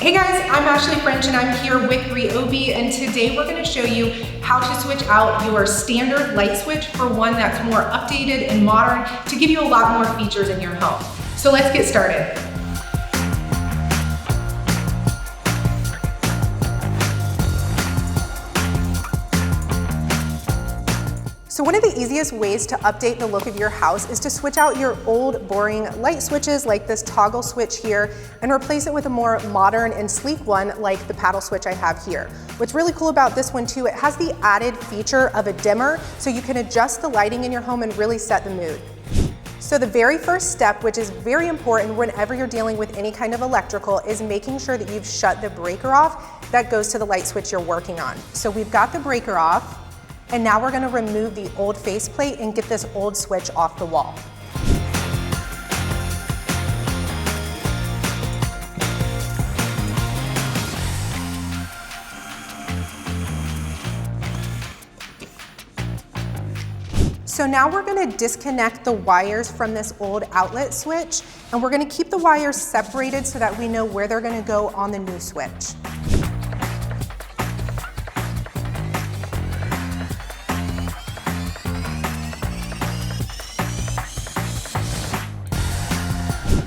Hey guys, I'm Ashley French and I'm here with Ryobi, and today we're going to show you how to switch out your standard light switch for one that's more updated and modern to give you a lot more features in your home. So let's get started. So one of the easiest ways to update the look of your house is to switch out your old boring light switches like this toggle switch here and replace it with a more modern and sleek one like the paddle switch I have here. What's really cool about this one too, it has the added feature of a dimmer so you can adjust the lighting in your home and really set the mood. So the very first step, which is very important whenever you're dealing with any kind of electrical, is making sure that you've shut the breaker off that goes to the light switch you're working on. So we've got the breaker off. And now we're going to remove the old faceplate and get this old switch off the wall. So now we're going to disconnect the wires from this old outlet switch, and we're going to keep the wires separated so that we know where they're going to go on the new switch.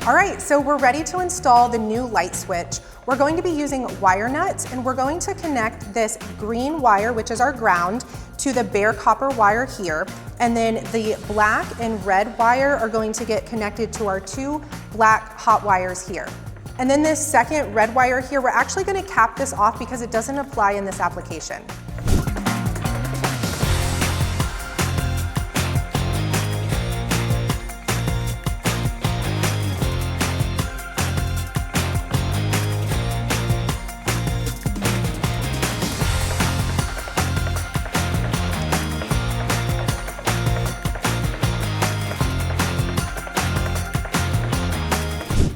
All right, so we're ready to install the new light switch. We're going to be using wire nuts, and we're going to connect this green wire, which is our ground, to the bare copper wire here. And then the black and red wire are going to get connected to our two black hot wires here. And then this second red wire here, we're actually going to cap this off because it doesn't apply in this application.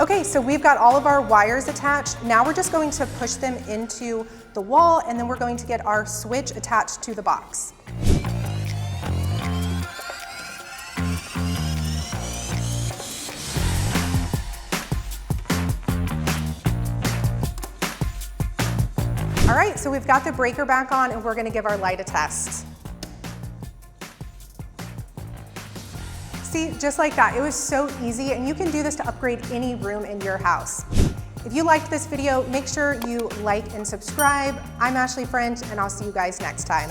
Okay, so we've got all of our wires attached. Now we're just going to push them into the wall, and then we're going to get our switch attached to the box. All right, so we've got the breaker back on, and we're going to give our light a test. See, just like that. It was so easy, and you can do this to upgrade any room in your house. If you liked this video, make sure you like and subscribe. I'm Ashley French, and I'll see you guys next time.